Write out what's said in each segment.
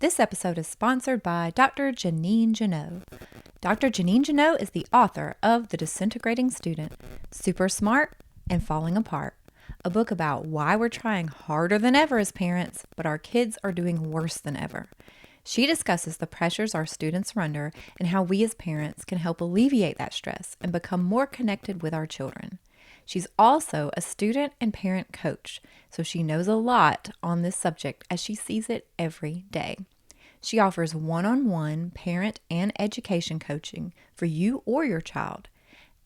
This episode is sponsored by Dr. Janine Jeannot. Dr. Janine Jeannot is the author of The Disintegrating Student, Super Smart and Falling Apart, a book about why we're trying harder than ever as parents, but our kids are doing worse than ever. She discusses the pressures our students are under and how we as parents can help alleviate that stress and become more connected with our children. She's also a student and parent coach, so she knows a lot on this subject as she sees it every day. She offers one-on-one parent and education coaching for you or your child.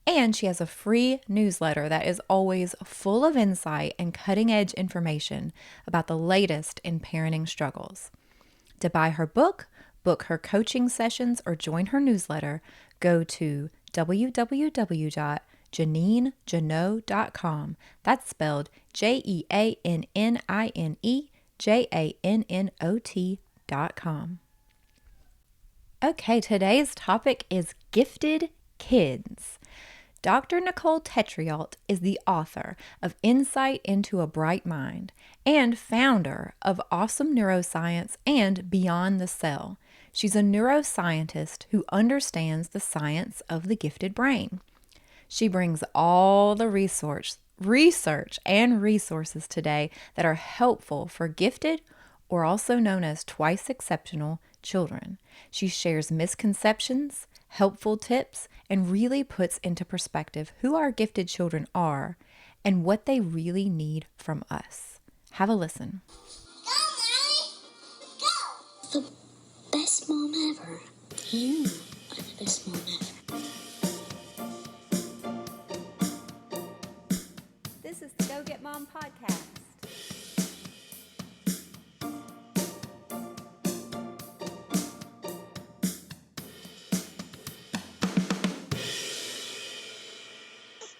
And she has a free newsletter that is always full of insight and cutting-edge information about the latest in parenting struggles. To buy her book, book her coaching sessions, or join her newsletter, go to www.JanineJeannot.com. That's spelled JeannineJannot.com. Okay, today's topic is gifted kids. Dr. Nicole Tetreault is the author of Insight into a Bright Mind and founder of Awesome Neuroscience and Beyond the Cell. She's a neuroscientist who understands the science of the gifted brain. She brings all the research and resources today that are helpful for gifted, or also known as twice exceptional, children. She shares misconceptions, helpful tips, and really puts into perspective who our gifted children are and what they really need from us. Have a listen. Go, Mommy! Go! The best mom ever. You are the best mom ever. This is the Go Get Mom podcast.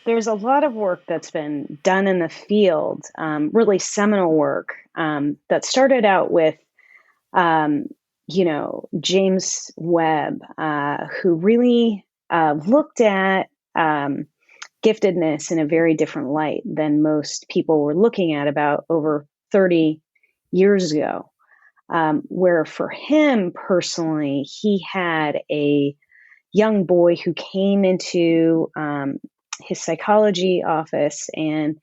There's a lot of work that's been done in the field, really seminal work that started out with, James Webb, who really looked at giftedness in a very different light than most people were looking at about over 30 years ago, where for him personally, he had a young boy who came into his psychology office and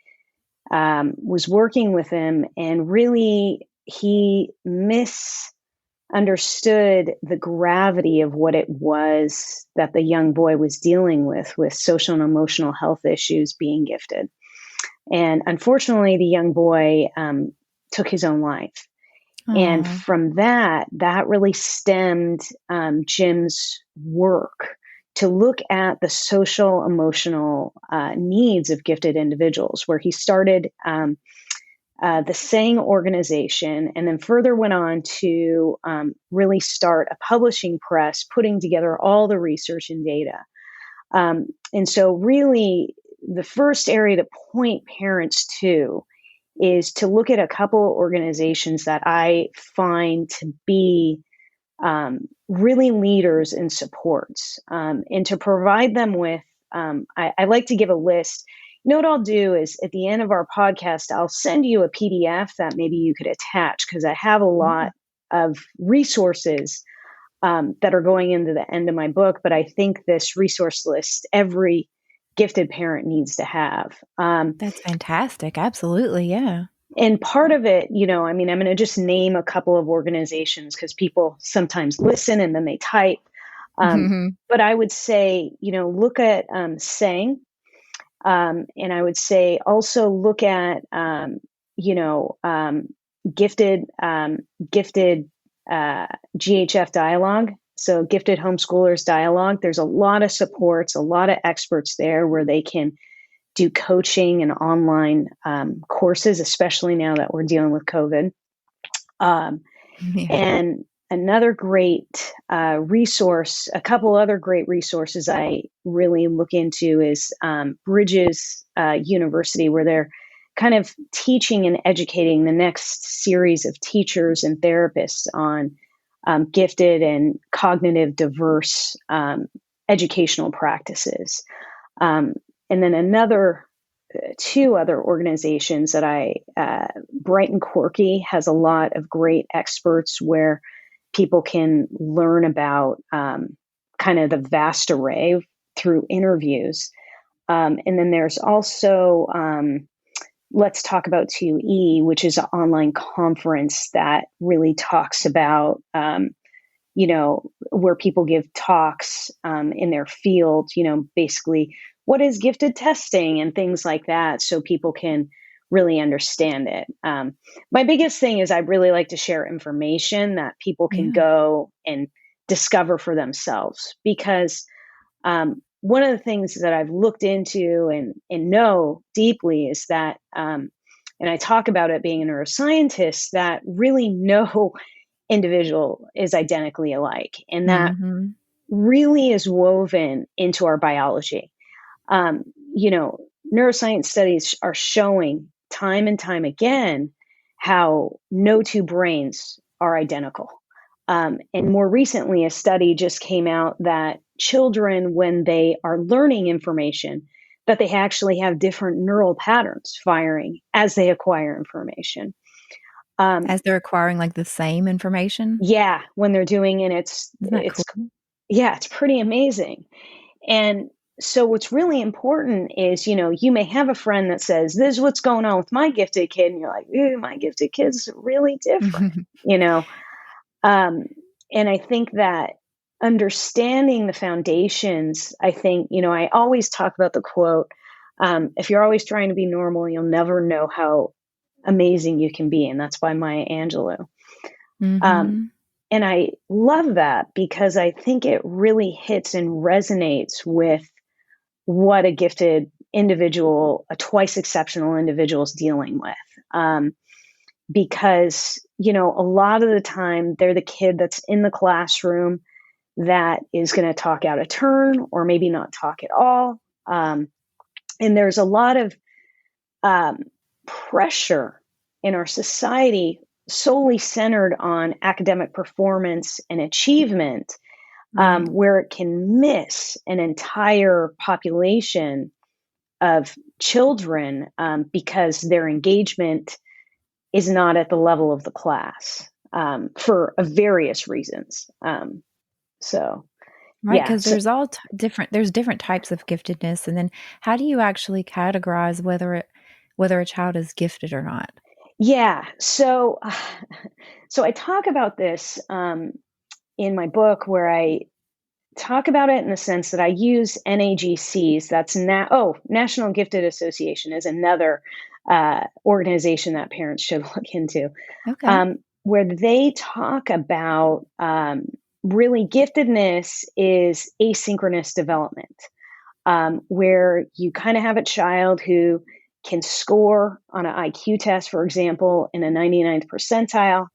was working with him, and really he misunderstood the gravity of what it was that the young boy was dealing with social and emotional health issues being gifted. And unfortunately, the young boy took his own life. And from that really stemmed Jim's work to look at the social, emotional needs of gifted individuals, where he started the Sang organization and then further went on to really start a publishing press, putting together all the research and data. And so really the first area to point parents to is to look at a couple of organizations that I find to be really leaders and supports, and to provide them with, I like to give a list. You know what I'll do is at the end of our podcast, I'll send you a PDF that maybe you could attach, because I have a lot of resources that are going into the end of my book. But I think this resource list, every gifted parent needs to have. That's fantastic. Absolutely. Yeah. And part of it, I'm going to just name a couple of organizations because people sometimes listen and then they type. But I would say, look at Sang. And I would say also look at, gifted GHF dialogue. So Gifted Homeschoolers Dialogue. There's a lot of supports, a lot of experts there where they can do coaching and online courses, especially now that we're dealing with COVID. And another great resource, a couple other great resources I really look into is Bridges University, where they're kind of teaching and educating the next series of teachers and therapists on gifted and cognitive diverse educational practices. And then two other organizations that Bright and Quirky has a lot of great experts where people can learn about kind of the vast array through interviews. And then there's also Let's Talk About 2E, which is an online conference that really talks about, where people give talks in their field, basically what is gifted testing and things like that, so people can really understand it. My biggest thing is I really like to share information that people can Yeah. go and discover for themselves, because one of the things that I've looked into and know deeply is that, and I talk about it being a neuroscientist, that really no individual is identically alike. And that Mhm. really is woven into our biology. Um, you know, Neuroscience studies are showing time and time again how no two brains are identical. And more recently, a study just came out that children, when they are learning information, that they actually have different neural patterns firing as they acquire information. Um, As they're acquiring, like, the same information? yeah, when they're doing, and Isn't that cool? yeah, it's pretty amazing. And so what's really important is, you may have a friend that says, "This is what's going on with my gifted kid." And you're like, "Ooh, my gifted kid's really different," you know? Um, and I think that understanding the foundations, I think, I always talk about the quote, if you're always trying to be normal, you'll never know how amazing you can be. And that's by Maya Angelou. Um, Mhm. and I love that because I think it really hits and resonates with what a gifted individual, a twice exceptional individual, is dealing with. Because, a lot of the time they're the kid that's in the classroom that is going to talk out of turn or maybe not talk at all. And there's a lot of um, pressure in our society solely centered on academic performance and achievement, Right. where it can miss an entire population of children, because their engagement is not at the level of the class, for various reasons. So, Right, yeah. because So, there's all there's different types of giftedness, and then how do you actually categorize whether a child is gifted or not? yeah. So, so I talk about this in my book, where I talk about it in the sense that I use NAGCs. That's National Gifted Association is another organization that parents should look into, Okay. where they talk about, really, giftedness is asynchronous development, where you kind of have a child who can score on an IQ test, for example, in a 99th percentile.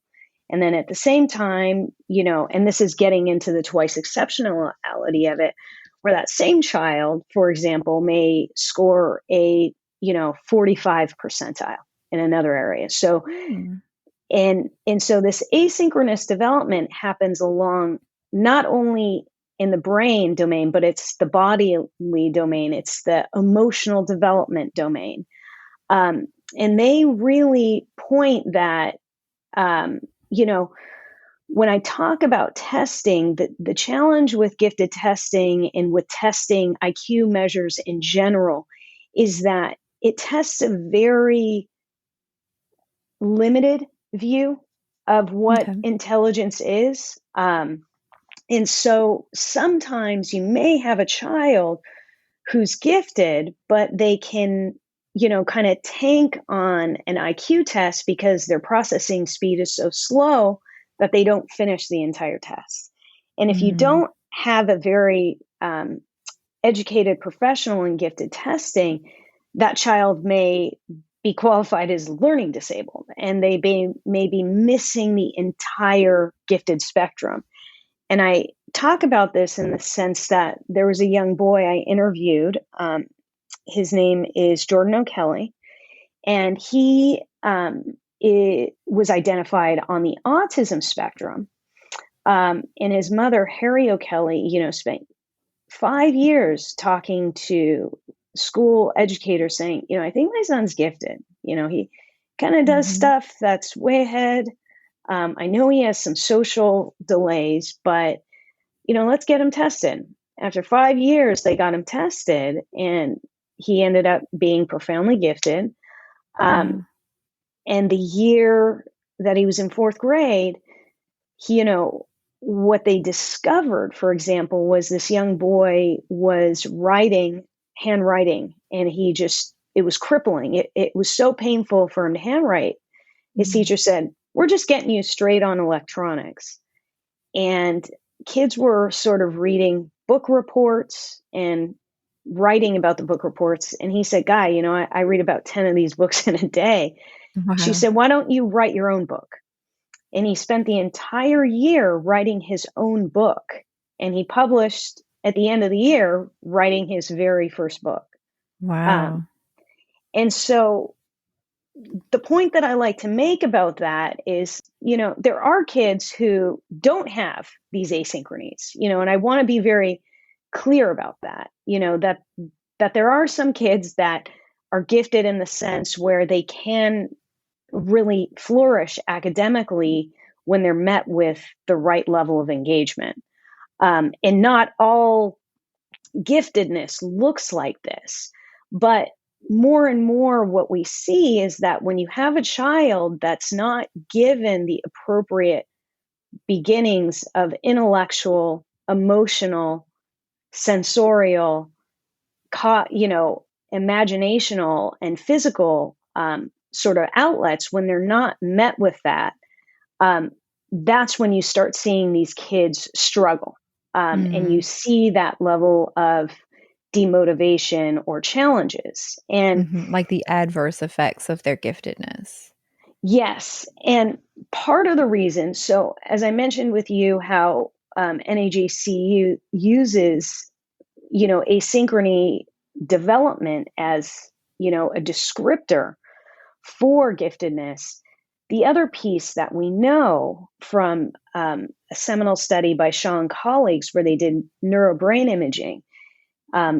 And then at the same time, and this is getting into the twice exceptionality of it, where that same child, for example, may score a, 45 percentile in another area. So, Hmm. and so this asynchronous development happens along, not only in the brain domain, but it's the bodily domain, it's the emotional development domain. And they really point that, um, you know, when I talk about testing, the challenge with gifted testing and with testing IQ measures in general is that it tests a very limited view of what Okay. intelligence is. And so sometimes you may have a child who's gifted, but they can, kind of tank on an IQ test because their processing speed is so slow that they don't finish the entire test. And if you Mm. don't have a very educated professional in gifted testing, that child may be qualified as learning disabled, and they may be missing the entire gifted spectrum. And I talk about this in the sense that there was a young boy I interviewed. His name is Jordan O'Kelly, and he was identified on the autism spectrum. And his mother, Harry O'Kelly, spent 5 years talking to school educators saying, I think my son's gifted. He kind of does Mhm. stuff that's way ahead. I know he has some social delays, but let's get him tested. After 5 years, they got him tested, and he ended up being profoundly gifted. Wow. And the year that he was in fourth grade, what they discovered, for example, was this young boy was handwriting, and it was crippling. It was so painful for him to handwrite. His Mhm. teacher said, "We're just getting you straight on electronics." And kids were sort of reading book reports and writing about the book reports. And he said, "Guy, I read about 10 of these books in a day." She Wow. said, "Why don't you write your own book?" And he spent the entire year writing his own book. And he published at the end of the year, writing his very first book. Wow. Um, and so the point that I like to make about that is, there are kids who don't have these asynchronies, and I want to be very clear about that, that there are some kids that are gifted in the sense where they can really flourish academically when they're met with the right level of engagement. And not all giftedness looks like this. But more and more, what we see is that when you have a child that's not given the appropriate beginnings of intellectual, emotional, sensorial, imaginational, and physical sort of outlets, when they're not met with that, um, that's when you start seeing these kids struggle. And you Mm. see that level of demotivation or challenges. And Like the adverse effects of their giftedness. yes, and part of the reason, so as I mentioned with you, how NAJCU uses, asynchrony development as, a descriptor for giftedness. The other piece that we know from a seminal study by Shaw and colleagues, where they did neurobrain imaging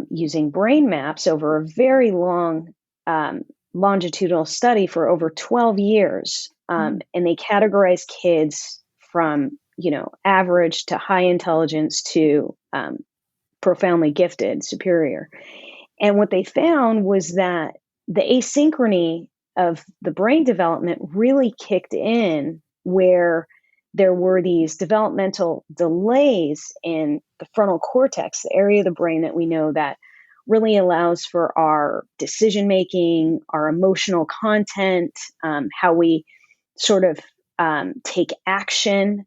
using brain maps over a very long longitudinal study for over 12 years. Mm. And they categorized kids from, average to high intelligence to profoundly gifted, superior. And what they found was that the asynchrony of the brain development really kicked in where there were these developmental delays in the frontal cortex, the area of the brain that we know that really allows for our decision making, our emotional content, how we sort of take action.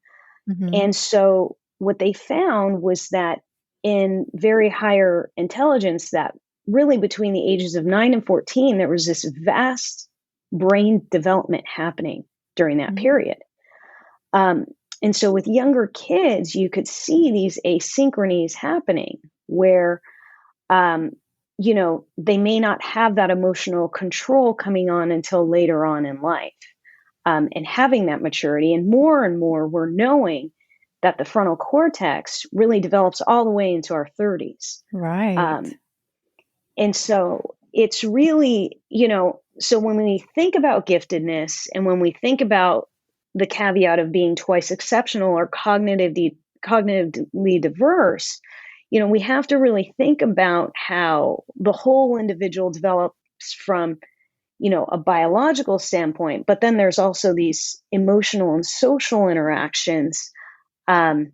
Mhm. And so what they found was that in very higher intelligence, that really between the ages of 9 and 14, there was this vast brain development happening during that Mhm. period. Um, and so with younger kids, you could see these asynchronies happening where, um, they may not have that emotional control coming on until later on in life, and having that maturity. And more, we're knowing that the frontal cortex really develops all the way into our 30s. Right. Um, and so it's really, so when we think about giftedness and when we think about the caveat of being twice exceptional or cognitively diverse, we have to really think about how the whole individual develops from, a biological standpoint, but then there's also these emotional and social interactions, um,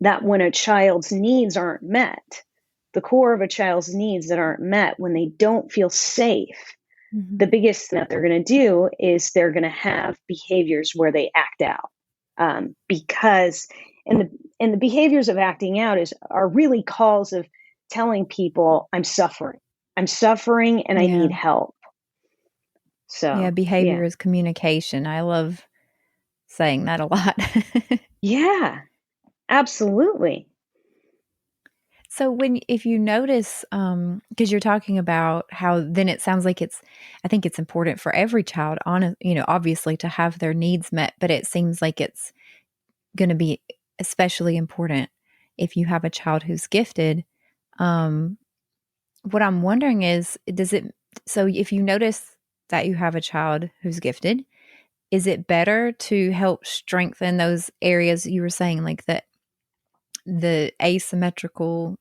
that when a child's needs aren't met, the core of a child's needs that aren't met, when they don't feel safe, the Mhm. biggest thing that they're going to do is they're going to have behaviors where they act out, because and the behaviors of acting out are really calls of telling people, I'm suffering and I Yeah. need help. Yeah, So behavior yeah. is communication. I love saying that a lot. Yeah, absolutely. So if you notice, because you're talking about how then it sounds like I think it's important for every child obviously to have their needs met, but it seems like it's going to be especially important if you have a child who's gifted. Um, what I'm wondering is, so if you notice that you have a child who's gifted, is it better to help strengthen those areas you were saying, like the asymmetrical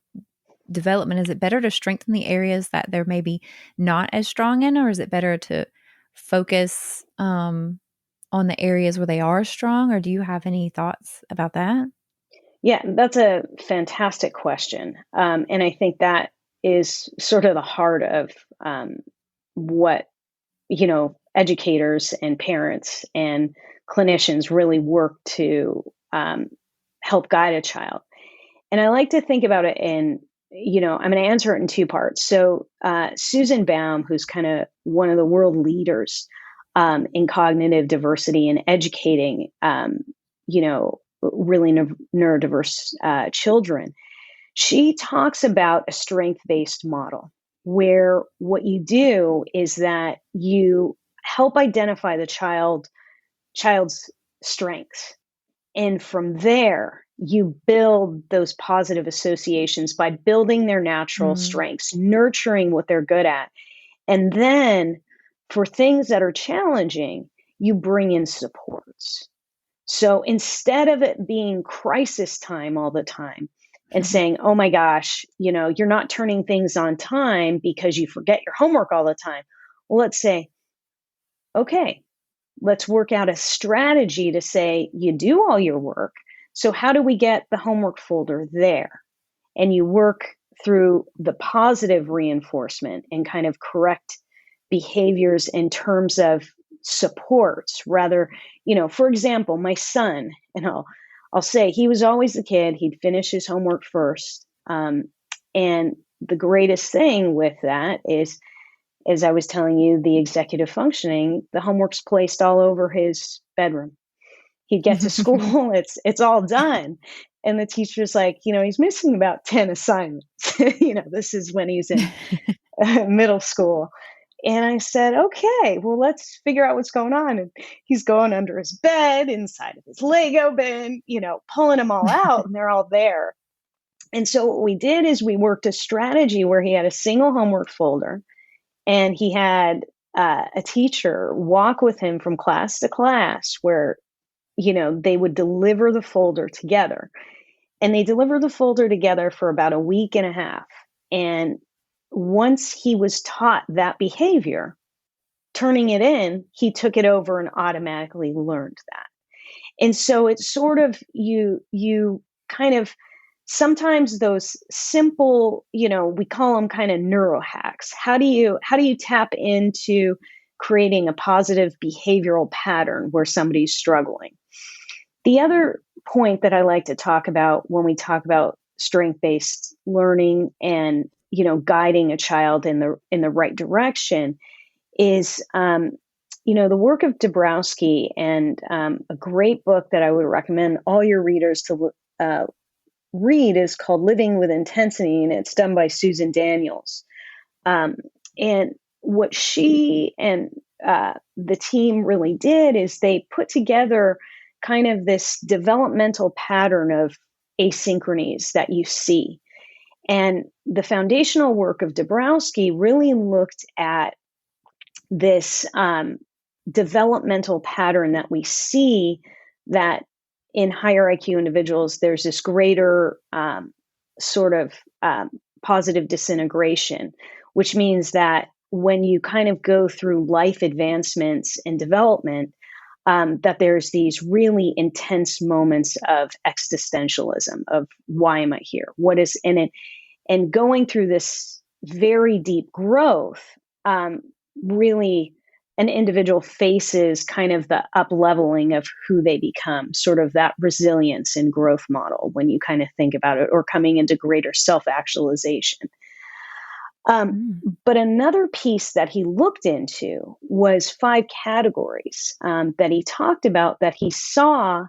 development? Is it better to strengthen the areas that they're maybe not as strong in, or is it better to focus on the areas where they are strong? Or do you have any thoughts about that? Yeah, that's a fantastic question. And I think that is sort of the heart of what, educators and parents and clinicians really work to help guide a child. And I like to think about it in, I'm going to answer it in two parts. So, Susan Baum, who's kind of one of the world leaders in cognitive diversity and educating, really neurodiverse children, she talks about a strength-based model where what you do is that you help identify the child's strengths, and from there you build those positive associations by building their natural Mm. strengths, nurturing what they're good at. And then for things that are challenging, you bring in supports. So instead of it being crisis time all the time and saying, oh my gosh, you're not turning things on time because you forget your homework all the time. Well, let's say, okay, let's work out a strategy to say you do all your work. So how do we get the homework folder there? And you work through the positive reinforcement and kind of correct behaviors in terms of supports rather, for example, my son, and I'll say he was always the kid, he'd finish his homework first. And the greatest thing with that is, as I was telling you, the executive functioning, the homework's placed all over his bedroom. He'd get to school, it's all done. And the teacher's like, he's missing about 10 assignments. This is when he's in middle school. And I said, okay, well, let's figure out what's going on. And he's going under his bed, inside of his Lego bin, pulling them all out, and they're all there. And so what we did is we worked a strategy where he had a single homework folder, and he had a teacher walk with him from class to class where, they would deliver the folder together. And they delivered the folder together for about a week and a half. And once he was taught that behavior, turning it in, he took it over and automatically learned that. And so it's sort of you kind of sometimes those simple, we call them kind of neuro hacks. How do you tap into creating a positive behavioral pattern where somebody's struggling? The other point that I like to talk about when we talk about strength-based learning and, guiding a child in the right direction is, the work of Dabrowski, and a great book that I would recommend all your readers to read is called Living with Intensity, and it's done by Susan Daniels. And what she and the team really did is they put together kind of this developmental pattern of asynchronies that you see. And the foundational work of Dabrowski really looked at this developmental pattern that we see that in higher IQ individuals, there's this greater positive disintegration, which means that when you kind of go through life advancements and development, that there's these really intense moments of existentialism of why am I here? What is in it? And going through this very deep growth, really an individual faces kind of the up leveling of who they become, sort of that resilience and growth model when you kind of think about it, or coming into greater self-actualization. But another piece that he looked into was 5 categories that he talked about that he saw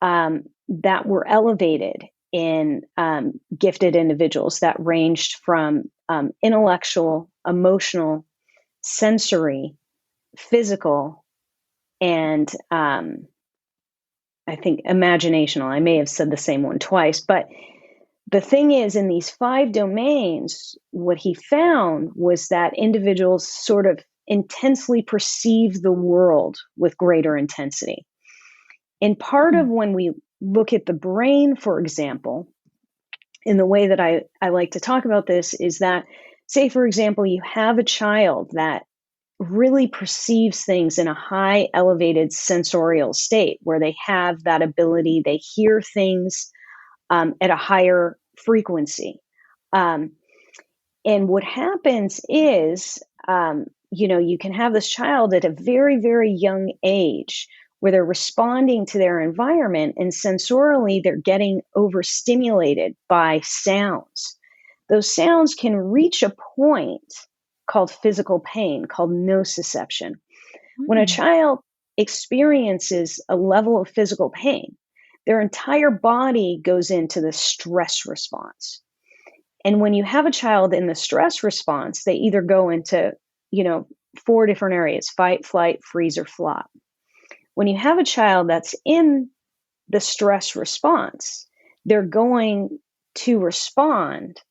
that were elevated in gifted individuals that ranged from intellectual, emotional, sensory, physical, and I think imaginational. I may have said the same one twice, but the thing is, in these 5 domains, what he found was that individuals sort of intensely perceive the world with greater intensity. And part of when we look at the brain, for example, in the way that I like to talk about this is that, say, for example, you have a child that really perceives things in a high elevated sensorial state where they have that ability, they hear things at a higher frequency. And what happens is, you can have this child at a very, very young age where they're responding to their environment and sensorially they're getting overstimulated by sounds. Those sounds can reach a point called physical pain, called nociception. When a child experiences a level of physical pain, their entire body goes into the stress response. And when you have a child in the stress response, they either go into, 4 different areas: fight, flight, freeze, or flop. When you have a child that's in the stress response, they're going to respond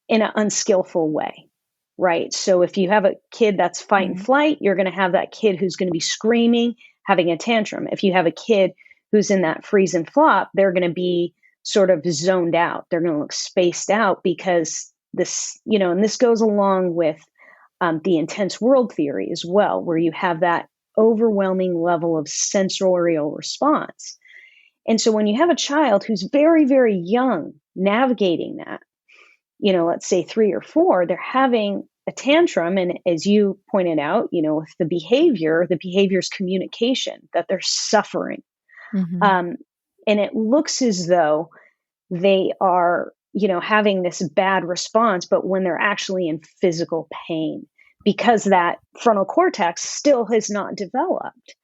in an unskillful way, right? So if you have a kid that's fight and flight, you're going to have that kid who's going to be screaming, having a tantrum. If you have a kid who's in that freeze and flop, they're going to be sort of zoned out. They're going to look spaced out because this, and this goes along with the intense world theory as well, where you have that overwhelming level of sensorial response. And so when you have a child who's very, very young navigating that, let's say 3 or 4, they're having a tantrum. And as you pointed out, with the behavior's communication, that they're suffering. And it looks as though they are, having this bad response, but when they're actually in physical pain, because that frontal cortex still has not developed.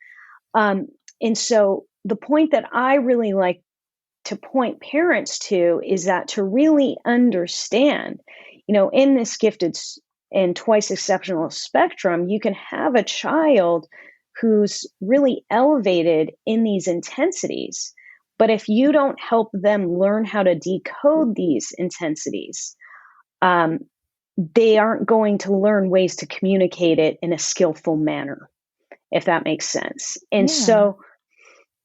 And so the point that I really like to point parents to is that to really understand, in this gifted and twice exceptional spectrum, you can have a child who's really elevated in these intensities. But if you don't help them learn how to decode these intensities, they aren't going to learn ways to communicate it in a skillful manner, if that makes sense. And so,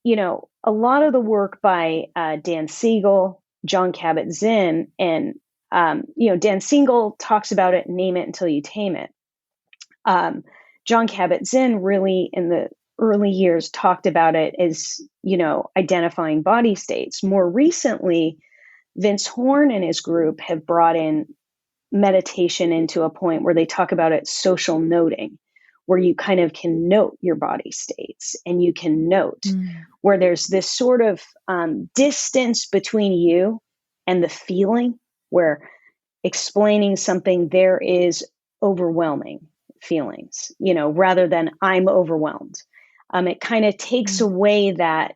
a lot of the work by Dan Siegel, John Kabat-Zinn, and, Dan Siegel talks about it, name it until you tame it. John Kabat-Zinn really, in the early years, talked about it as, identifying body states. More recently, Vince Horn and his group have brought in meditation into a point where they talk about it social noting, where you kind of can note your body states and you can note where there's this sort of distance between you and the feeling, where explaining something, there is overwhelming feelings, rather than I'm overwhelmed. It kind of takes away that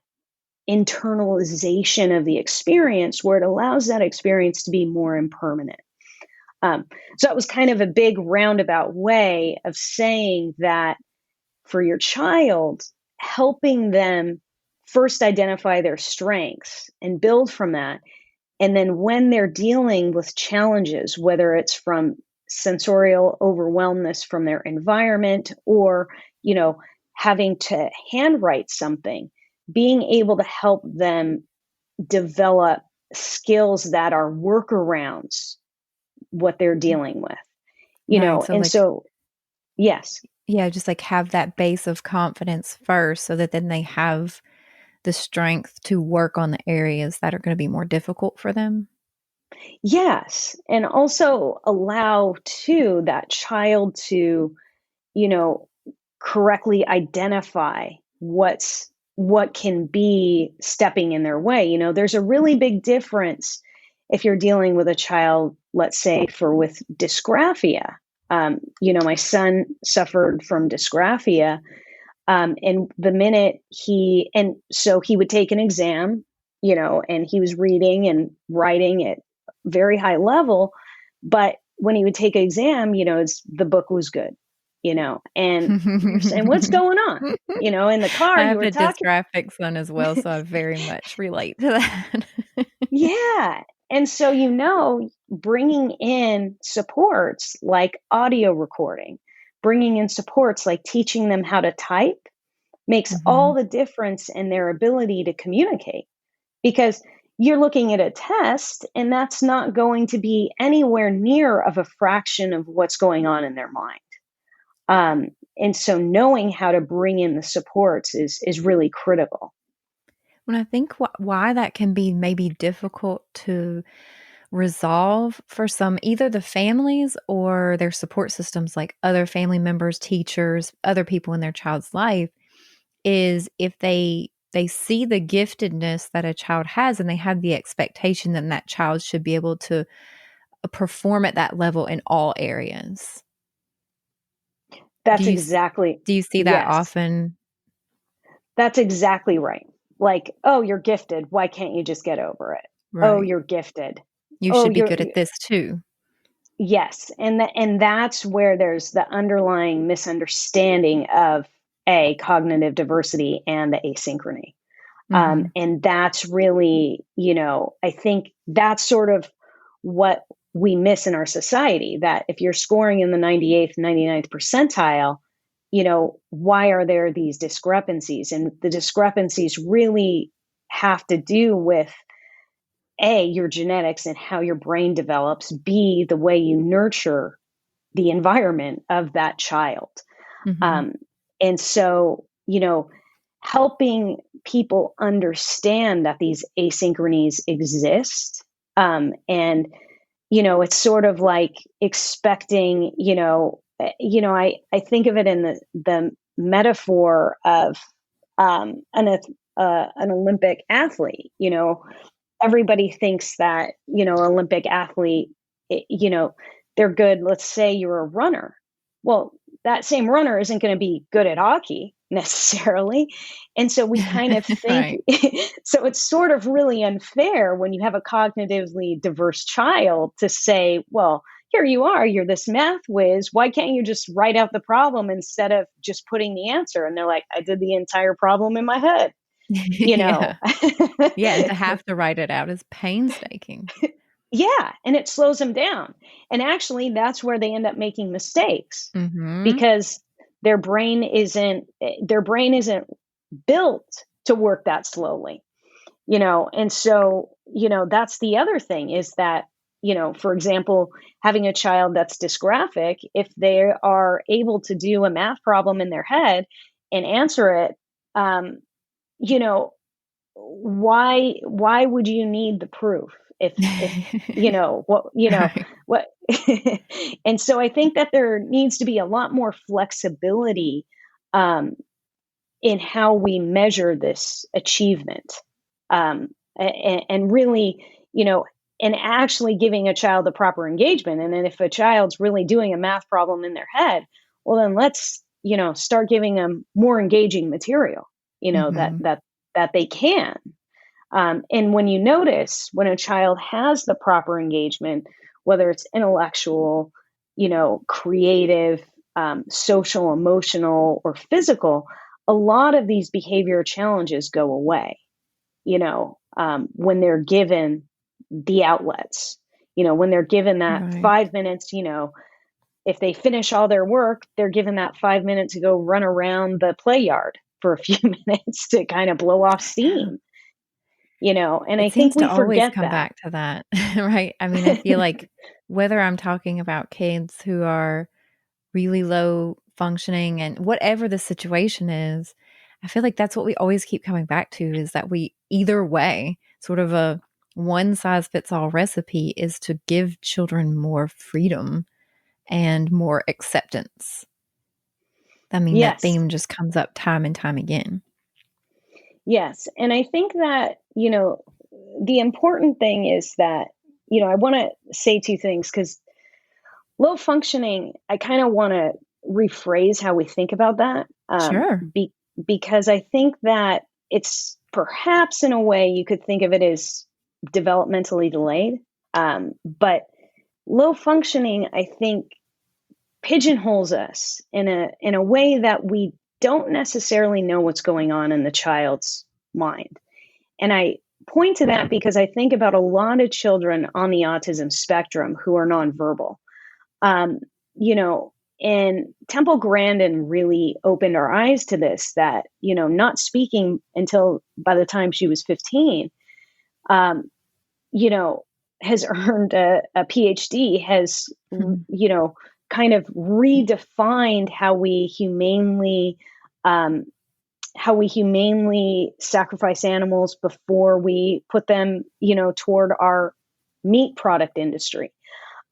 internalization of the experience, where it allows that experience to be more impermanent. So that was kind of a big roundabout way of saying that for your child, helping them first identify their strengths and build from that. And then when they're dealing with challenges, whether it's from sensorial overwhelmness from their environment or, having to handwrite something, being able to help them develop skills that are workarounds what they're dealing with, Right, so and like, so, yes. yeah, just like have that base of confidence first so that then they have the strength to work on the areas that are going to be more difficult for them. Yes. And also allow too that child to, correctly identify what can be stepping in their way. There's a really big difference if you're dealing with a child, let's say with dysgraphia. My son suffered from dysgraphia. And the minute so he would take an exam, and he was reading and writing at very high level. But when he would take an exam, the book was good, and you're saying, what's going on? In the car, I you have were a talking. dysgraphic son as well, so I very much relate to that. Yeah. And so, bringing in supports like audio recording, bringing in supports like teaching them how to type makes Mm-hmm. all the difference in their ability to communicate, because you're looking at a test and that's not going to be anywhere near of a fraction of what's going on in their mind. And so knowing how to bring in the supports is really critical. When I think why that can be maybe difficult to resolve for some, either the families or their support systems, like other family members, teachers, other people in their child's life, is if they see the giftedness that a child has and they have the expectation that that child should be able to perform at that level in all areas. Do That's you exactly, do you see that yes, often? that's exactly right. Like, oh, you're gifted. Why can't you just get over it? Oh, Right. you're gifted. You Oh, should be good at this too. yes. And that's where there's the underlying misunderstanding of a cognitive diversity and the asynchrony. Mhm. And that's really, I think that's sort of what we miss in our society, that if you're scoring in the 98th, 99th percentile, why are there these discrepancies? And the discrepancies really have to do with A, your genetics and how your brain develops, B, the way you nurture the environment of that child. Mhm. Um, and so, helping people understand that these asynchronies exist. And, it's sort of like expecting, I think of it in the metaphor of an Olympic athlete. Everybody thinks that, Olympic athlete, they're good. Let's say you're a runner. Well, that same runner isn't going to be good at hockey necessarily. And so we kind of think, Right. so it's sort of really unfair when you have a cognitively diverse child to say, well, here you are, you're this math whiz. Why can't you just write out the problem instead of just putting the answer? And they're like, I did the entire problem in my head, you know? Yeah. Yeah, and to have to write it out is painstaking. Yeah, and it slows them down. And actually, that's where they end up making mistakes, Mhm. because their brain isn't built to work that slowly, And so, that's the other thing, is that, for example, having a child that's dysgraphic, if they are able to do a math problem in their head and answer it, um, you know, why would you need the proof if Right. what and so I think that there needs to be a lot more flexibility um in how we measure this achievement, and really, you know and actually giving a child the proper engagement. And then if a child's really doing a math problem in their head, well, then let's, start giving them more engaging material, that Mhm. they can. And when you notice when a child has the proper engagement, whether it's intellectual, creative, social, emotional, or physical, a lot of these behavior challenges go away, when they're given the outlets, when they're given that Right. 5 minutes, if they finish all their work, they're given that 5 minutes to go run around the play yard for a few minutes to kind of blow off Yeah. steam, and It I think seems we to always forget come that. back to that, right? I mean, I feel like whether I'm talking about kids who are really low functioning and whatever the situation is, I feel like that's what we always keep coming back to, is that we either way, sort of a one size fits all recipe is to give children more freedom and more acceptance. I mean, that Yes. theme just comes up time and time again. Yes. And I think that, the important thing is that, I want to say two things, because low functioning, I kind of want to rephrase how we think about that. Sure. Because I think that it's perhaps, in a way, you could think of it as developmentally delayed. But low functioning, I think, pigeonholes us in a way that we don't necessarily know what's going on in the child's mind. And I point to that because I think about a lot of children on the autism spectrum who are nonverbal. Um, you know, And Temple Grandin really opened our eyes to this, that, not speaking until by the time she was 15, um, you know, has earned a PhD, has, kind of redefined um, how we humanely sacrifice animals before we put them, toward our meat product industry.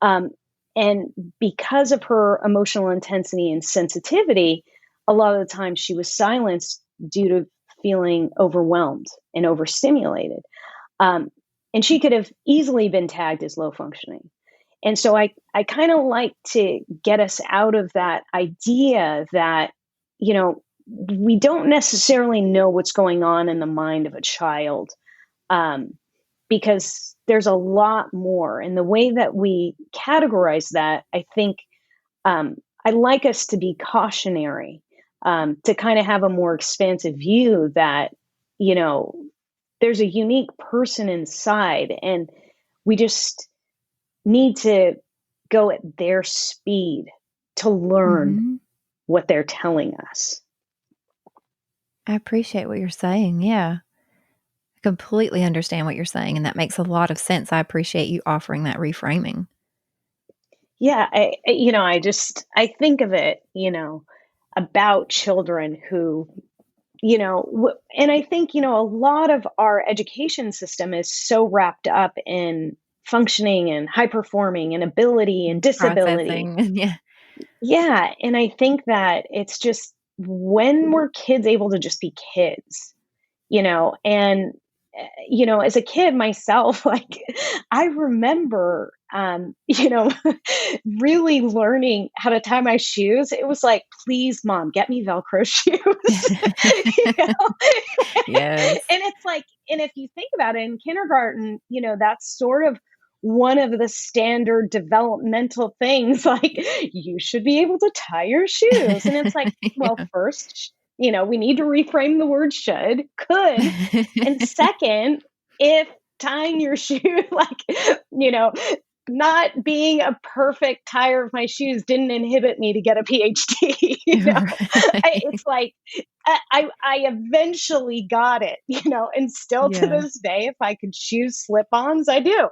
Um, and because of her emotional intensity and sensitivity, a lot of the time she was silenced due to feeling overwhelmed and overstimulated. Um, and she could have easily been tagged as low functioning. And so I kind of like to get us out of that idea that, we don't necessarily know what's going on in the mind of a child, um, because there's a lot more. And the way that we categorize that, I think, I like us to be cautionary, to kind of have a more expansive view that, you know, there's a unique person inside, and we just need to go at their speed to learn Mm-hmm. what they're telling us. I appreciate what you're saying. Yeah. I completely understand what you're saying, and that makes a lot of sense. I appreciate you offering that reframing. Yeah, I think of it, about children who, and I think, a lot of our education system is so wrapped up in functioning and high performing and ability and disability. Processing. Yeah. Yeah. And I think that it's just, when were kids able to just be kids, and, as a kid myself, like, I remember, really learning how to tie my shoes. It was like, please, mom, get me Velcro shoes. you know? Yes. And it's like, and if you think about it, in kindergarten, that's sort of one of the standard developmental things, like, you should be able to tie your shoes. And it's like, well, Yeah. first, we need to reframe the word should, could. And second, if tying your shoe, like, you know, not being a perfect tire of my shoes didn't inhibit me to get a PhD. Right. It's like, I eventually got it, and still to Yeah. this day, if I could choose slip-ons, I do.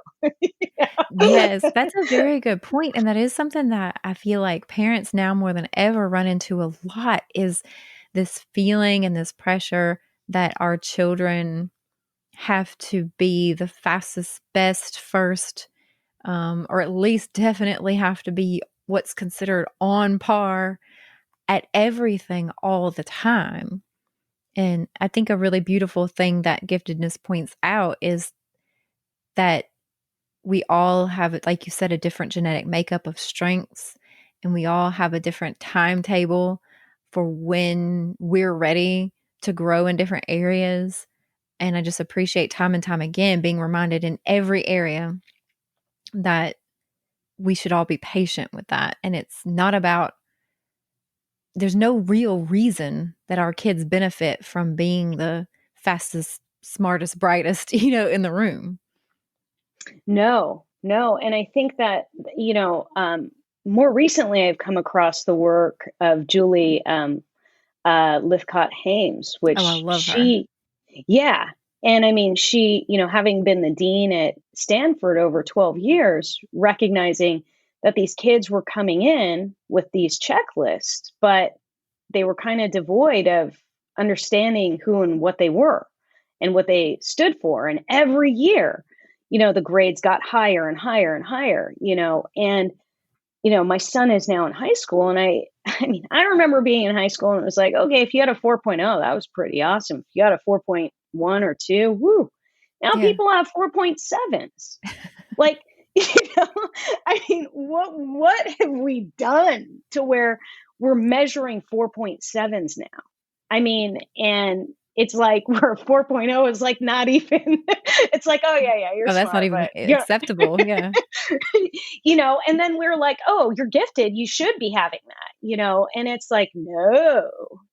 Yes, that's a very good point, and that is something that I feel like parents now more than ever run into a lot, is this feeling and this pressure that our children have to be the fastest, best, first, or at least definitely have to be what's considered on par at everything all the time. And I think a really beautiful thing that giftedness points out is that we all have, like you said, a different genetic makeup of strengths, and we all have a different timetable for when we're ready to grow in different areas. And I just appreciate time and time again being reminded in every area that we should all be patient with that. And it's not about, there's no real reason that our kids benefit from being the fastest, smartest, brightest, in the room. No, no. And I think that, more recently, I've come across the work of Julie Lithcott Hames, Oh, I which love her. yeah. And I mean, she, having been the dean at Stanford over 12 years, recognizing that these kids were coming in with these checklists, but they were kind of devoid of understanding who and what they were and what they stood for. And every year, the grades got higher and higher and higher, and my son is now in high school, and I mean, I remember being in high school and it was like, okay, if you had a 4.0, that was pretty awesome. If you had a 4.1 or 2, woo. Now Yeah. people have 4.7s. Like, you know, I mean, what have we done to where we're measuring 4.7s now? I mean, and it's like where 4.0 is like not even, it's like, oh yeah, you're Oh, that's not smart, even but yeah, acceptable. Yeah. and then we're like, oh, you're gifted, you should be having that, and it's like, no,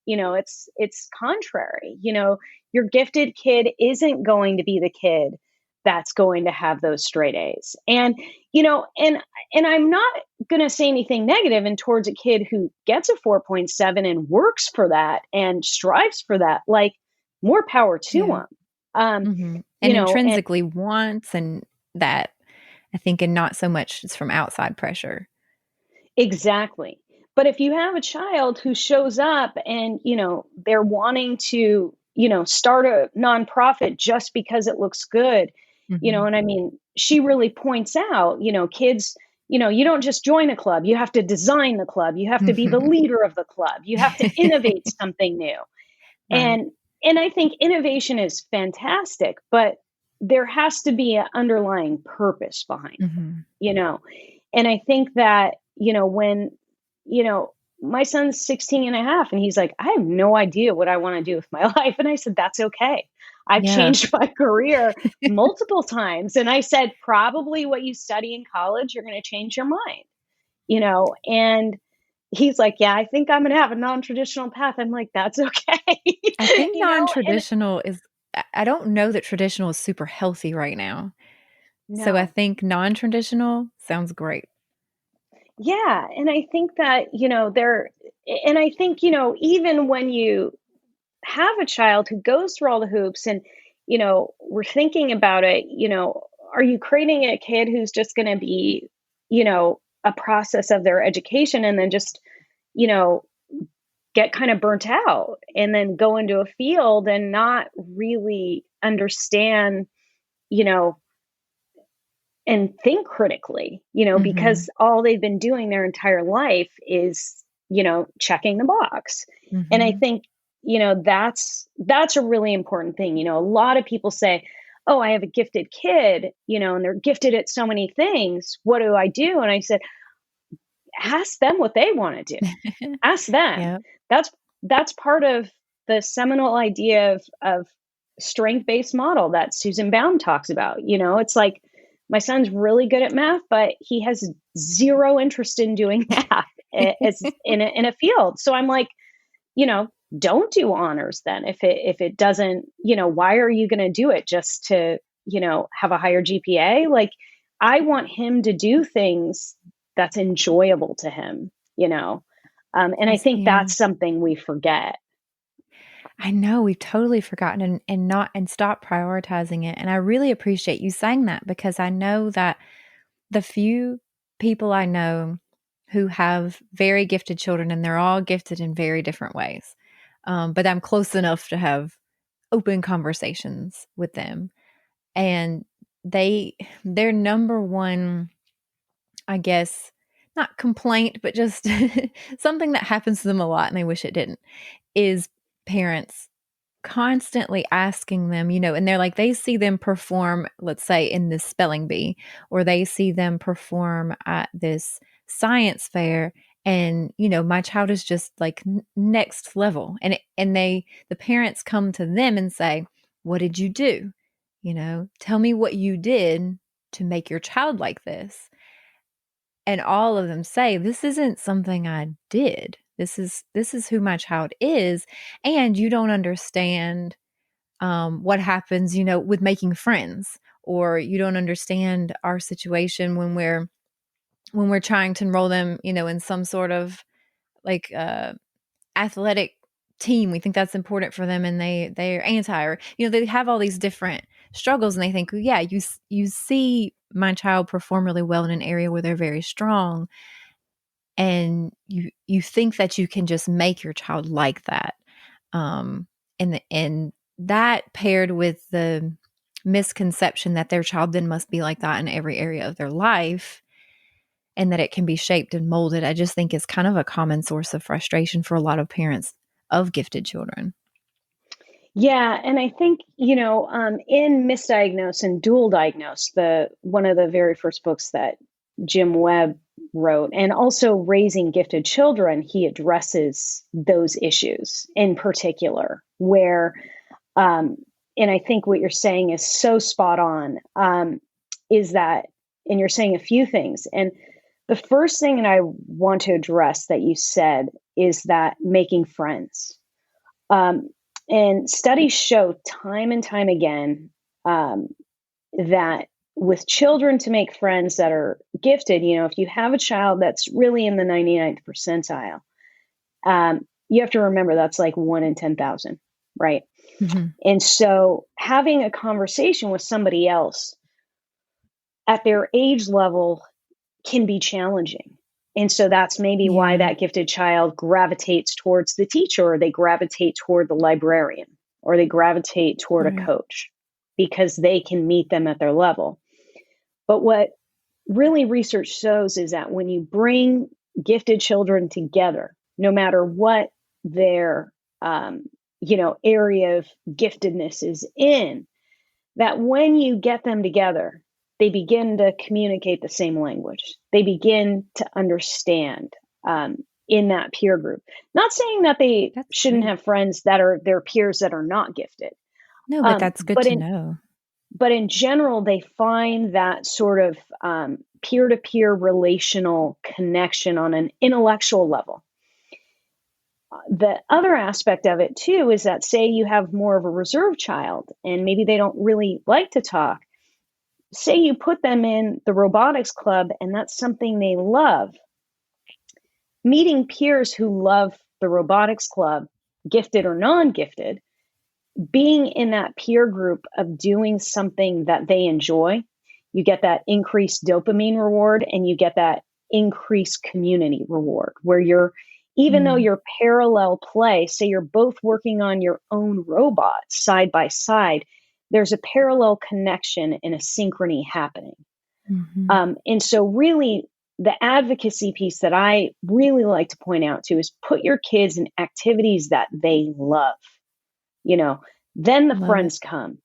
it's contrary. Your gifted kid isn't going to be the kid that's going to have those straight A's. And, you know, and I'm not going to say anything negative and towards a kid who gets a 4.7 and works for that and strives for that, like more power to Yeah. them. You And know, and intrinsically wants and that, I think, and not so much it's from outside pressure. exactly. But if you have a child who shows up and, you know, they're wanting to, you know, start a nonprofit just because it looks good, you know, Mhm. and I mean, she really points out, you know, kids, you know, you don't just join a club, you have to design the club, you have to be the leader of the club, you have to innovate something new. Right. And and I think innovation is fantastic, but there has to be an underlying purpose behind it, Mhm. you know. And I think that, you know, when, you know, my son's 16 and a half and he's like, I have no idea what I want to do with my life. And I said, that's okay. I've Yeah. changed my career multiple times. And I said, probably what you study in college, you're going to change your mind, you know. And he's like, yeah, I think I'm going to have a non-traditional path. I'm like, that's okay. I think You know, and non-traditional is I don't know that traditional is super healthy right now. So I no. think non-traditional sounds great. Yeah, and I think that, you know, and I think, you know, even when you have a child who goes through all the hoops and, you know, we're thinking about it, you know, are you creating a kid who's just going to be, you know, a process of their education and then just, you know, get kind of burnt out and then go into a field and not really understand, you know, and think critically, you know, Mhm. because all they've been doing their entire life is, you know, checking the box. And I Mhm. think, you know, that's a really important thing. You know, a lot of people say, "Oh, I have a gifted kid," you know, and they're gifted at so many things. What do I do? And I said, ask them what they want to do. Ask them. Yep. That's that's part of the seminal idea of strength-based model that Susan Baum talks about. You know, it's like my son's really good at math, but he has zero interest in doing math as in a field. So I'm like, you know, don't do honors then if it doesn't, you know, why are you going to do it just to, you know, have a higher GPA? Like I want him to do things that's enjoyable to him, you know. And I think Yeah. that's something we forget. I know we've totally forgotten and not and stopped prioritizing it. And I really appreciate you saying that because I know that the few people I know who have very gifted children, and they're all gifted in very different ways, but I'm close enough to have open conversations with them. And their number one, I guess, not complaint, but just something that happens to them a lot and they wish it didn't, is parents constantly asking them, you know, and they're like, they see them perform, let's say in this spelling bee, or they see them perform at this science fair. And, you know, my child is just like next level. The parents come to them and say, what did you do? You know, tell me what you did to make your child like this. And all of them say, this isn't something I did. This is who my child is. And you don't understand what happens, you know, with making friends, or you don't understand our situation when we're trying to enroll them, you know, in some sort of like athletic team. We think that's important for them, and they're anti, or you know, they have all these different struggles, and they think, well, yeah, you see my child perform really well in an area where they're very strong, and you think that you can just make your child like that. And that paired with the misconception that their child then must be like that in every area of their life, and that it can be shaped and molded, I just think is kind of a common source of frustration for a lot of parents of gifted children. Yeah, and I think, you know, in Misdiagnosed and Dual Diagnosed, the one of the very first books that Jim Webb wrote, and also Raising Gifted Children, he addresses those issues in particular, where, um, and I think what you're saying is so spot on, is that, and you're saying a few things, and the first thing that I want to address that you said is that making friends. Um, and studies show time and time again, um, that with children, to make friends that are gifted, if you have a child that's really in the 99th percentile, you have to remember that's like 1 in 10,000, right? Mm-hmm. And so having a conversation with somebody else at their age level can be challenging. And so that's maybe why that gifted child gravitates towards the teacher, or they gravitate toward the librarian, or they gravitate toward a coach, because they can meet them at their level. But what really research shows is that when you bring gifted children together, no matter what their area of giftedness is in, that when you get them together, they begin to communicate the same language. They begin to understand in that peer group. Not saying that they shouldn't have friends that are their peers that are not gifted. No, but that's good to know. But in general, they find that sort of peer-to-peer relational connection on an intellectual level. The other aspect of it, too, is that, say you have more of a reserved child and maybe they don't really like to talk. Say you put them in the robotics club and that's something they love. Meeting peers who love the robotics club, gifted or non-gifted, being in that peer group of doing something that they enjoy, you get that increased dopamine reward and you get that increased community reward, where even though you're parallel play, say you're both working on your own robot side by side, there's a parallel connection and a synchrony happening. Mm-hmm. And so really the advocacy piece that I really like to point out to is put your kids in activities that they love. Then the friends come.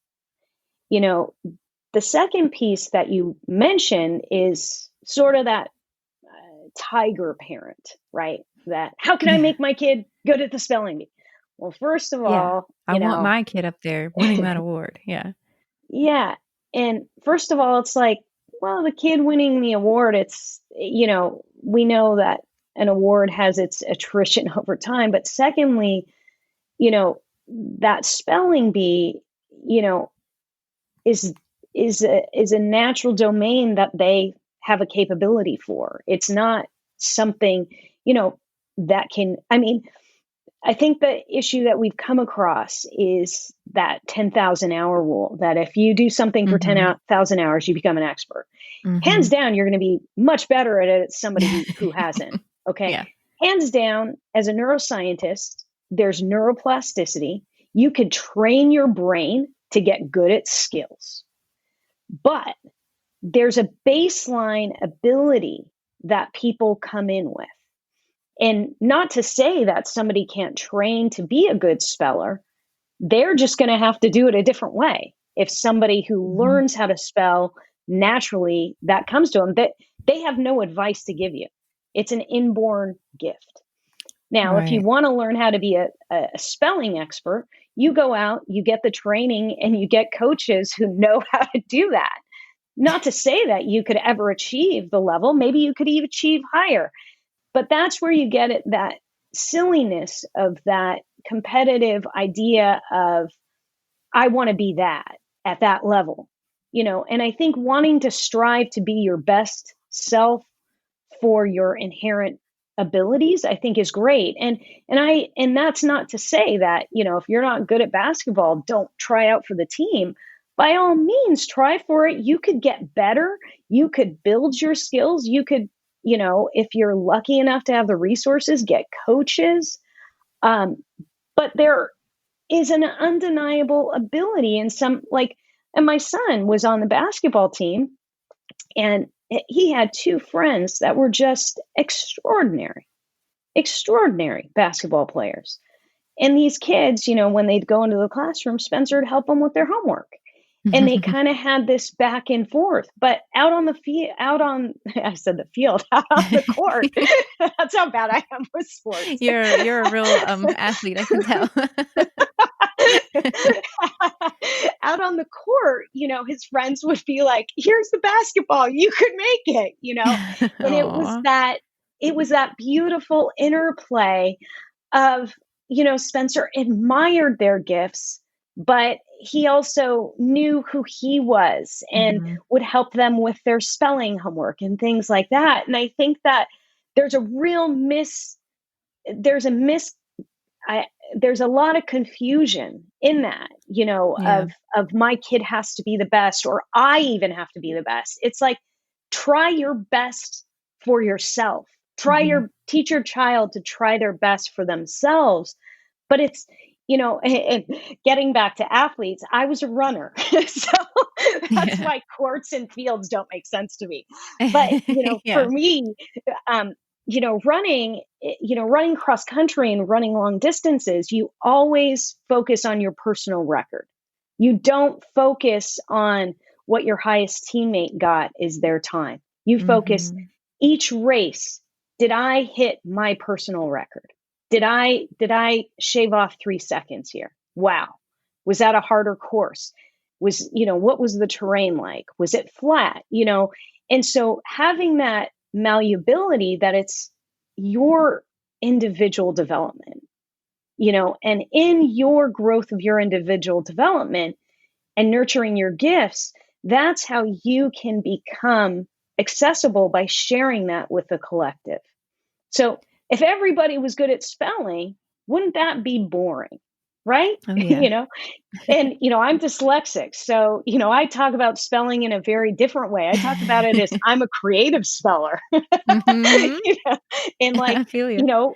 The second piece that you mentioned is sort of that tiger parent, right? That how can I make my kid good at the spelling bee? Well, first of all, I want my kid up there winning that award. Yeah. Yeah. And first of all, it's like, well, the kid winning the award, it's, we know that an award has its attrition over time. But secondly, that spelling bee, is a natural domain that they have a capability for. It's not something, that can, I think the issue that we've come across is that 10,000 hour rule, that if you do something for 10,000 hours, you become an expert. Mm-hmm. Hands down, you're going to be much better at it than somebody who hasn't. Okay. Yeah. Hands down, as a neuroscientist, there's neuroplasticity. You could train your brain to get good at skills, but there's a baseline ability that people come in with. And not to say that somebody can't train to be a good speller, they're just going to have to do it a different way. If somebody who learns how to spell naturally, that comes to them, that they have no advice to give you. It's an inborn gift. Now, if you want to learn how to be a spelling expert, you go out, you get the training, and you get coaches who know how to do that. Not to say that you could ever achieve the level. Maybe you could even achieve higher. But that's where you get it, that silliness of that competitive idea of, I want to be that at that level, and I think wanting to strive to be your best self for your inherent abilities, I think is great. And that's not to say that, if you're not good at basketball, don't try out for the team. By all means, try for it. You could get better. You could build your skills. You could, if you're lucky enough to have the resources, get coaches. But there is an undeniable ability in and my son was on the basketball team, and he had two friends that were just extraordinary basketball players. And these kids, when they'd go into the classroom, Spencer would help them with their homework. And they kind of had this back and forth, but out on the field, out on the court. That's how bad I am with sports. You're a real athlete, I can tell. Out on the court, his friends would be like, here's the basketball, you could make it, and it was that beautiful interplay of, Spencer admired their gifts, but he also knew who he was and Mm-hmm. would help them with their spelling homework and things like that. And I think that there's a real there's a miss I, there's a lot of confusion in that, Yeah. of my kid has to be the best, or I even have to be the best. It's like, try your best for yourself. Mm-hmm. Teach your child to try their best for themselves. But it's, and getting back to athletes, I was a runner. So that's Yeah. why courts and fields don't make sense to me. But, for Yeah. me, um, running cross country and running long distances, you always focus on your personal record. You don't focus on what your highest teammate got is their time. You focus Mm-hmm. each race. Did I hit my personal record? Did I shave off 3 seconds here? Wow. Was that a harder course? What was the terrain like? Was it flat? And so having that malleability, that it's your individual development, and in your growth of your individual development and nurturing your gifts, that's how you can become accessible, by sharing that with the collective. So if everybody was good at spelling, wouldn't that be boring? Right? Oh, yeah. And, I'm dyslexic. So, I talk about spelling in a very different way. I talk about it as I'm a creative speller, Mm-hmm. and like, I feel you. you know,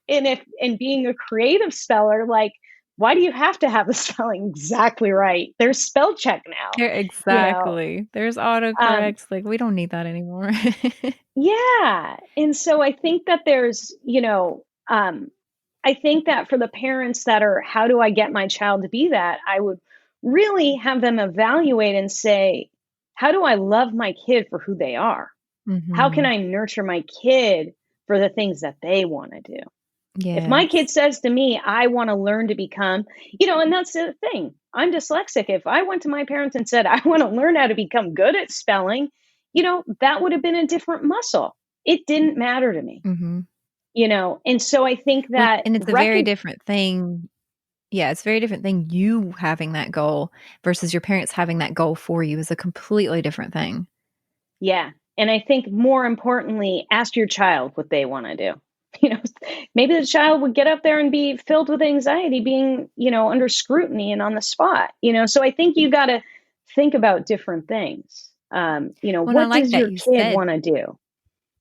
and being a creative speller, like, why do you have to have the spelling exactly right? There's spell check now, Yeah, you know, exactly. There's um, autocorrects, like, we don't need that anymore. yeah. And so I think that I think that for the parents that are, how do I get my child to be that? I would really have them evaluate and say, how do I love my kid for who they are? How can Mhm. I nurture my kid for the things that they want to do? If my kid Yes. says to me, I want to learn to become, and that's the thing. I'm dyslexic. If I went to my parents and said, I want to learn how to become good at spelling, that would have been a different muscle. It didn't matter to me, Mhm. and so I think Well, that and it's a very different thing. Yeah, it's a very different thing you having that goal versus your parents having that goal for you is a completely different thing. yeah. And I think more importantly, ask your child what they want to do. You know, maybe the child would get up there and be filled with anxiety, being, under scrutiny and on the spot, So I think you got to think about different things. Well, and I What like does that your you kid said. want to do?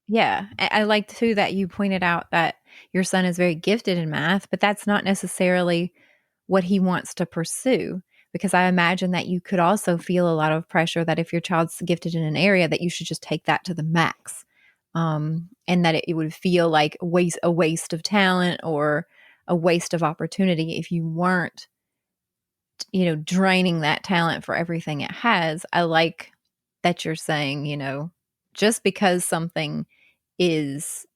Yeah, I like too that you pointed out that your son is very gifted in math, but that's not necessarily what he wants to pursue. Because I imagine that you could also feel a lot of pressure that if your child's gifted in an area, that you should just take that to the max, and that it would feel like a waste of talent or a waste of opportunity if you weren't, draining that talent for everything it has. I like that you're saying, just because something is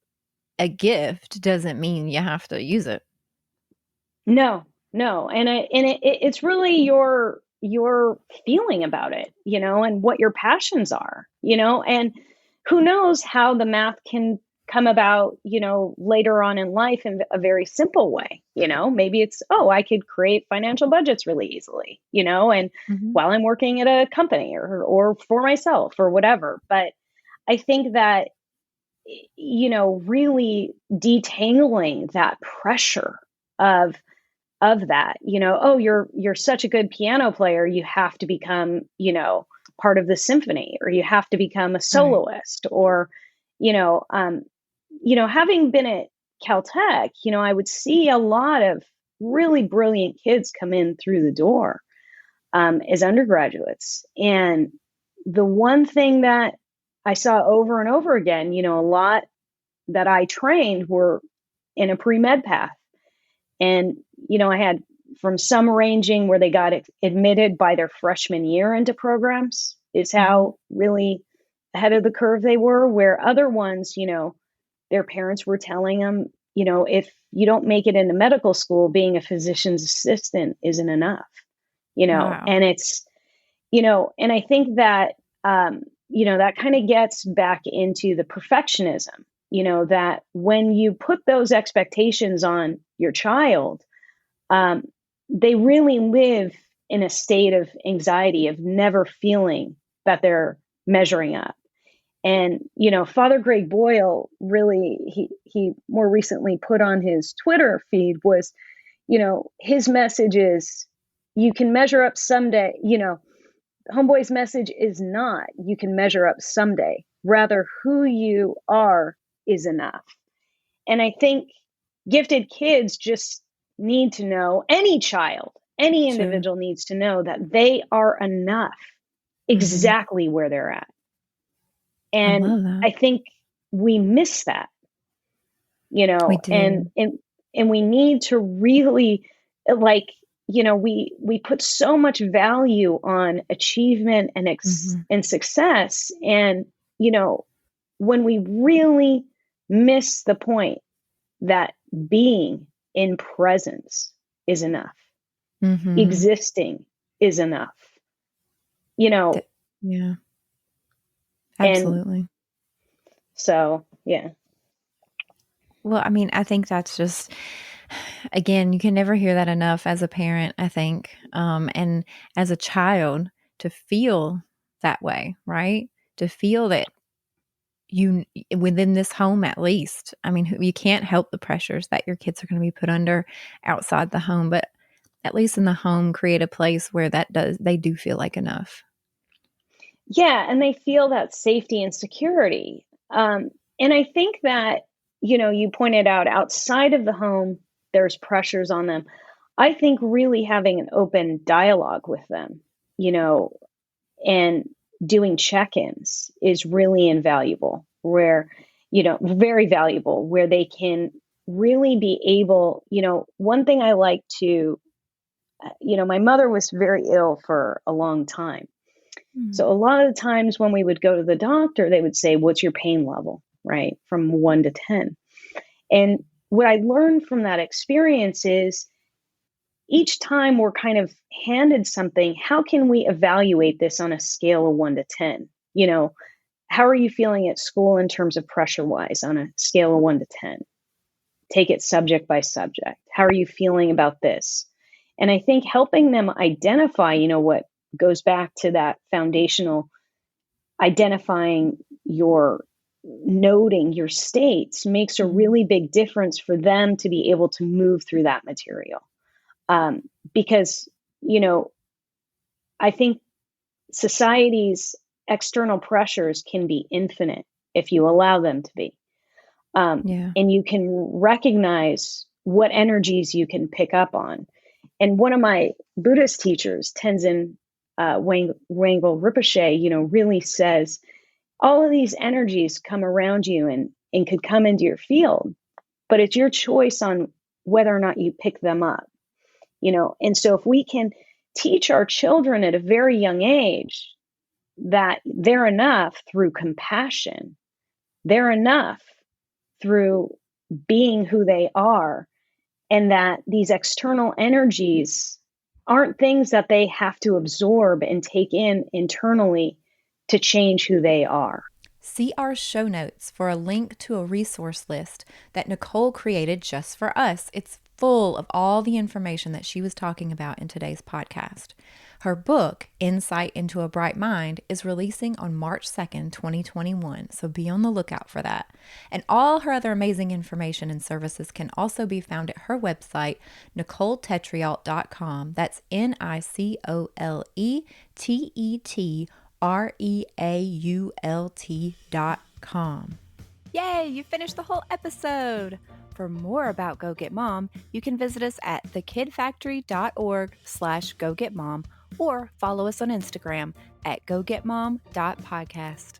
a gift doesn't mean you have to use it. No, no. It's really your feeling about it, and what your passions are, and who knows how the math can come about, later on in life in a very simple way. Maybe it's, oh, I could create financial budgets really easily, and Mhm. while I'm working at a company, or for myself or whatever. But I think that, really detangling that pressure of that, oh, you're such a good piano player, you have to become, part of the symphony, or you have to become a Right. soloist, or you know um having been at Caltech, I would see a lot of really brilliant kids come in through the door, as undergraduates. And the one thing that I saw over and over again, a lot that I trained were in a pre-med path. And, I had from some ranging where they got admitted by their freshman year into programs, is Mhm. how really ahead of the curve they were, where other ones, their parents were telling them, if you don't make it into medical school, being a physician's assistant isn't enough, Wow. and it's, and I think that, that kind of gets back into the perfectionism, that when you put those expectations on your child, um, they really live in a state of anxiety, of never feeling that they're measuring up. And, Father Greg Boyle really, he more recently put on his Twitter feed was, his message is, you can measure up someday. Homeboy's message is not, you can measure up someday. Rather, who you are is enough. And I think gifted kids just need to know, any child, any individual needs to know that they are enough exactly where they're at. And I love that. I think we miss that, We do. and we need to really, we put so much value on achievement and success. And, when we really miss the point that being in presence is enough, existing is enough, Yeah. And Absolutely. so, yeah. Well, I mean, I think that's just, again, you can never hear that enough as a parent, I think, and as a child, to feel that way, right? To feel that you, within this home at least, I mean, you can't help the pressures that your kids are going to be put under outside the home, but at least in the home, create a place where they do feel like enough. Yeah, and they feel that safety and security. And I think that, you pointed out, outside of the home, there's pressures on them. I think really having an open dialogue with them, and doing check-ins is really invaluable, where, very valuable, where they can really be able, one thing I like to, my mother was very ill for a long time. So a lot of the times when we would go to the doctor, they would say, what's your pain level, right? From 1 to 10. And what I learned from that experience is, each time we're kind of handed something, how can we evaluate this on a scale of 1 to 10? How are you feeling at school in terms of pressure wise on a scale of 1 to 10? Take it subject by subject. How are you feeling about this? And I think helping them identify, what goes back to that foundational, identifying noting your states, makes a really big difference for them to be able to move through that material. Because, I think society's external pressures can be infinite if you allow them to be. And you can recognize what energies you can pick up on. And one of my Buddhist teachers, Tenzin Wangyal Rinpoche, really says, all of these energies come around you and could come into your field, but it's your choice on whether or not you pick them up. And so if we can teach our children at a very young age that they're enough through compassion, they're enough through being who they are, and that these external energies aren't things that they have to absorb and take in internally to change who they are. See our show notes for a link to a resource list that Nicole created just for us. It's full of all the information that she was talking about in today's podcast. Her book, Insight into a Bright Mind, is releasing on March 2nd, 2021, so be on the lookout for that. And all her other amazing information and services can also be found at her website, NicoleTetreault.com. That's NicoleTetreault.com. Yay, you finished the whole episode! For more about Go Get Mom, you can visit us at thekidfactory.org/gogetmom or follow us on Instagram at gogetmom.podcast.